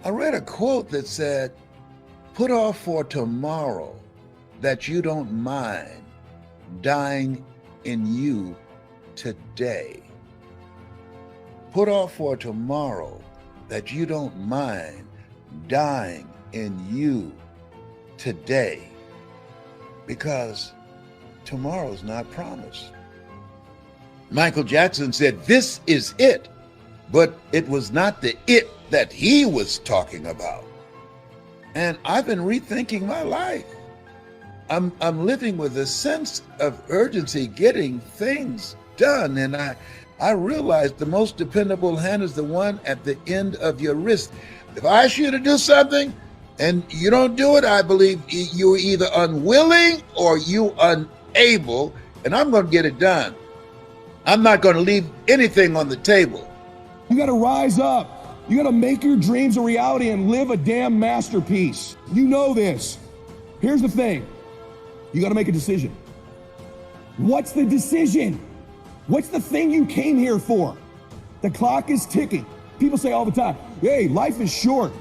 I read a quote that said, "Put off for tomorrow that you don't mind dying in you today." Put off for tomorrow that you don't mind dying in you today, because tomorrow's not promised. Michael Jackson said, "This is it," but it was not the it that he was talking about. And I've been rethinking my life. I'm living with a sense of urgency, getting things done. And I realize the most dependable hand is the one at the end of your wrist. If I ask you to do something and you don't do it, I believe you're either unwilling or you unable, and I'm going to get it done. I'm not going to leave anything on the table. You got to rise up. You got to make your dreams a reality and live a damn masterpiece. You know this. Here's the thing. You got to make a decision. What's the decision? What's the thing you came here for? The clock is ticking. People say all the time, hey, life is short.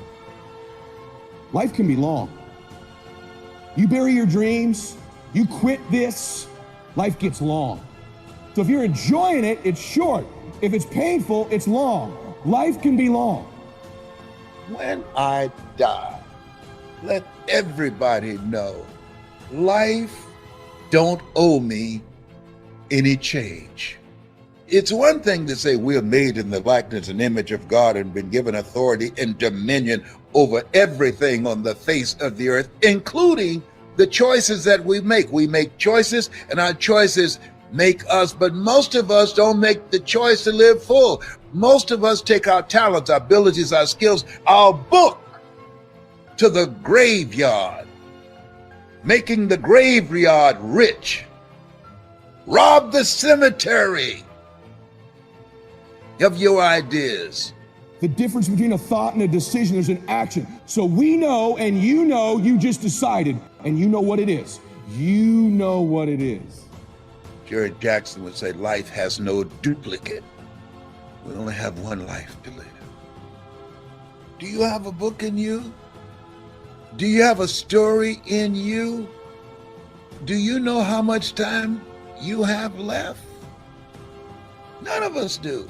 Life can be long. You bury your dreams, you quit this, life gets long. So if you're enjoying it, it's short. If it's painful, it's long. Life can be long. When I die, let everybody know life don't owe me any change. It's one thing to say we're made in the likeness and image of God and been given authority and dominion over everything on the face of the earth, including the choices that we make. We make choices and our choices make us, but most of us don't make the choice to live full. Most of us take our talents, our abilities, our skills, our book to the graveyard, making the graveyard rich. Rob the cemetery of your ideas. The difference between a thought and a decision is an action. So we know, and you just decided, and you know what it is. You know what it is. Jared Jackson would say, life has no duplicate. We only have one life to live. Do you have a book in you? Do you have a story in you? Do you know how much time you have left? None of us do.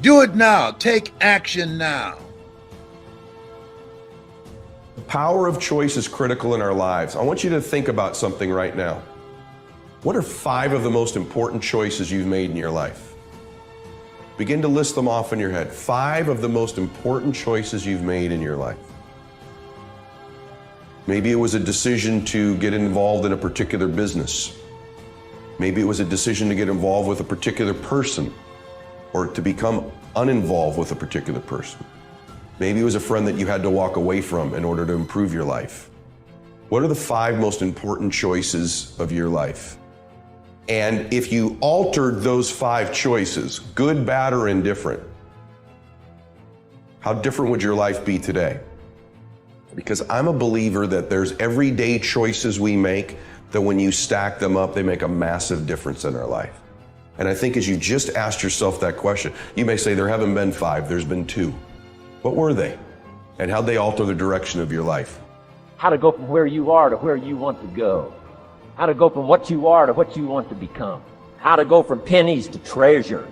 Do it now. Take action now. The power of choice is critical in our lives. I want you to think about something right now. What are 5 of the most important choices you've made in your life? Begin to list them off in your head. 5 of the most important choices you've made in your life. Maybe it was a decision to get involved in a particular business. Maybe it was a decision to get involved with a particular person or to become uninvolved with a particular person. Maybe it was a friend that you had to walk away from in order to improve your life. What are the 5 most important choices of your life? And if you altered those 5 choices, good, bad, or indifferent, how different would your life be today? Because I'm a believer that there's everyday choices we make that when you stack them up, they make a massive difference in our life. And I think as you just asked yourself that question, you may say there haven't been 5, there's been 2. What were they? And how'd they alter the direction of your life? How to go from where you are to where you want to go. How to go from what you are to what you want to become. How to go from pennies to treasure.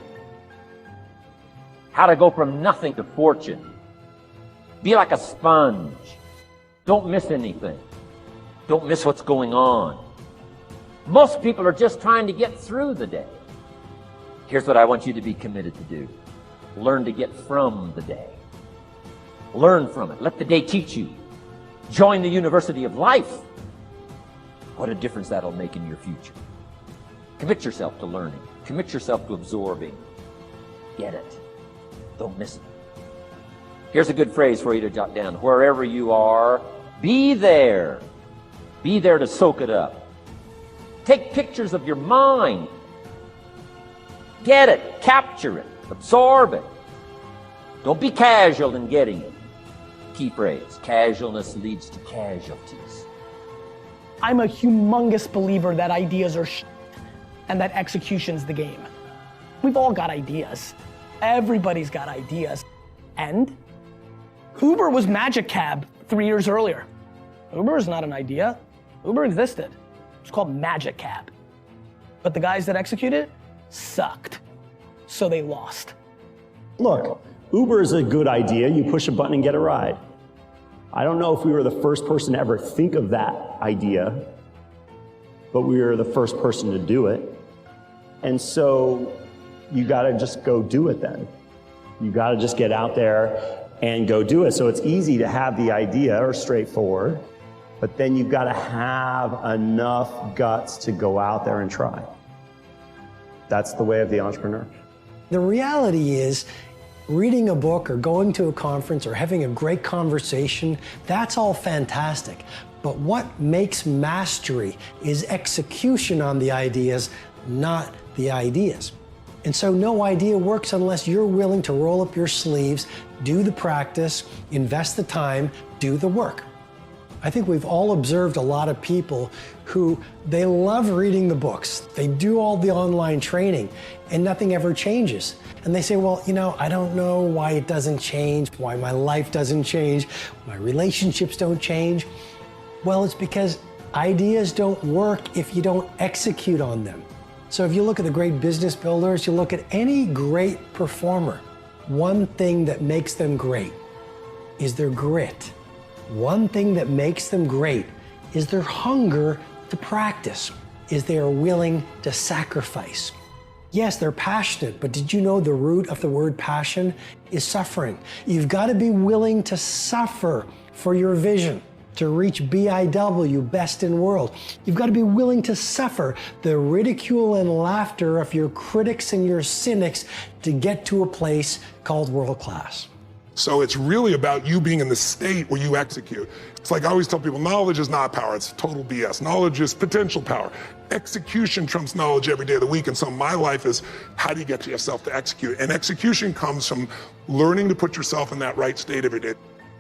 How to go from nothing to fortune. Be like a sponge. Don't miss anything. Don't miss what's going on. Most people are just trying to get through the day. Here's what I want you to be committed to do. Learn to get from the day. Learn from it. Let the day teach you. Join the University of Life. What a difference that'll make in your future. Commit yourself to learning. Commit yourself to absorbing. Get it. Don't miss it. Here's a good phrase for you to jot down. Wherever you are, be there. Be there to soak it up. Take pictures of your mind. Get it. Capture it. Absorb it. Don't be casual in getting it. Key phrase. Casualness leads to casualties. I'm a humongous believer that ideas are and that execution's the game. We've all got ideas. Everybody's got ideas. And Uber was Magic Cab 3 years earlier. Uber is not an idea. Uber existed. It's called Magic Cab. But the guys that executed it sucked. So they lost. Look, Uber is a good idea. You push a button and get a ride. I don't know if we were the first person to ever think of that idea, but we were the first person to do it. And so you gotta just go do it then. You gotta just get out there and go do it. So it's easy to have the idea, or straightforward, but then you've gotta have enough guts to go out there and try. That's the way of the entrepreneur. The reality is, reading a book or going to a conference or having a great conversation, that's all fantastic. But what makes mastery is execution on the ideas, not the ideas. And so no idea works unless you're willing to roll up your sleeves, do the practice, invest the time, do the work. I think we've all observed a lot of people who they love reading the books. They do all the online training and nothing ever changes. And they say, well, you know, I don't know why it doesn't change, why my life doesn't change, my relationships don't change. Well, it's because ideas don't work if you don't execute on them. So if you look at the great business builders, you look at any great performer, one thing that makes them great is their grit. One thing that makes them great is their hunger to practice, is they are willing to sacrifice. Yes, they're passionate, but did you know the root of the word passion is suffering? You've got to be willing to suffer for your vision, to reach BIW, best in world. You've got to be willing to suffer the ridicule and laughter of your critics and your cynics to get to a place called world class. So it's really about you being in the state where you execute. It's like I always tell people, knowledge is not power, it's total BS. Knowledge is potential power. Execution trumps knowledge every day of the week, and so my life is, how do you get to yourself to execute? And execution comes from learning to put yourself in that right state every day.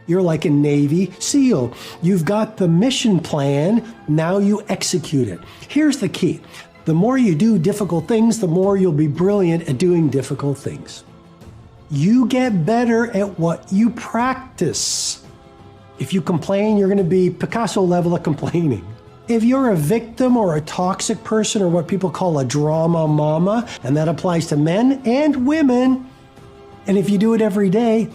You're like a Navy SEAL. You've got the mission plan, now you execute it. Here's the key. The more you do difficult things, the more you'll be brilliant at doing difficult things. You get better at what you practice. If you complain, you're going to be Picasso level of complaining. If you're a victim or a toxic person, or what people call a drama mama, and that applies to men and women, and if you do it every day,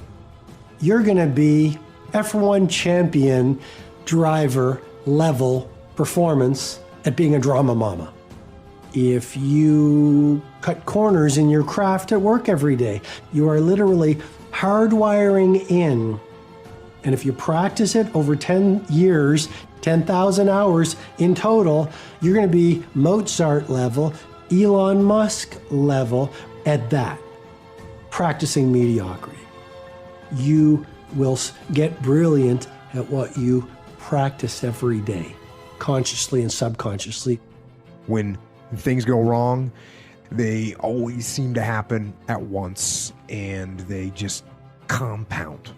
you're going to be F1 champion driver level performance at being a drama mama. If you cut corners in your craft at work every day, you are literally hardwiring in. And if you practice it over 10 years, 10,000 hours in total, you're going to be Mozart level, Elon Musk level at that, practicing mediocrity. You will get brilliant at what you practice every day, consciously and subconsciously. When things go wrong, they always seem to happen at once, and they just compound.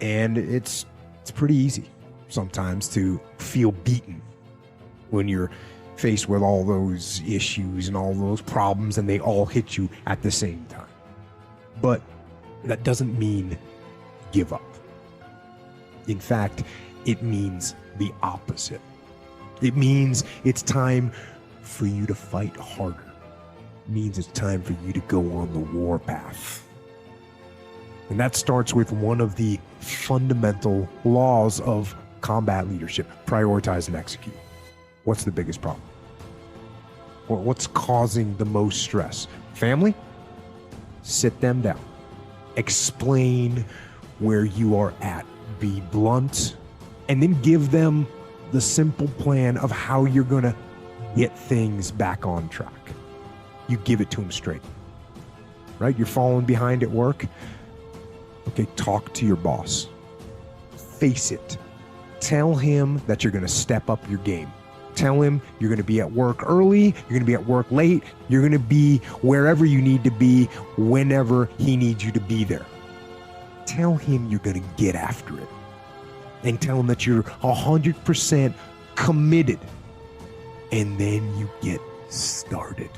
And it's pretty easy sometimes to feel beaten when you're faced with all those issues and all those problems, and they all hit you at the same time. But that doesn't mean give up. In fact, it means the opposite. It means it's time for you to fight harder. It means it's time for you to go on the war path. And that starts with one of the fundamental laws of combat leadership: prioritize and execute. What's the biggest problem? What's causing the most stress? Family? Sit them down. Explain where you are at. Be blunt, and then give them the simple plan of how you're going to get things back on track. You give it to them straight, right? You're falling behind at work. Okay, talk to your boss. Face it. Tell him that you're going to step up your game. Tell him you're going to be at work early, you're going to be at work late, you're going to be wherever you need to be, whenever he needs you to be there. Tell him you're going to get after it. And tell him that you're 100% committed. And then you get started.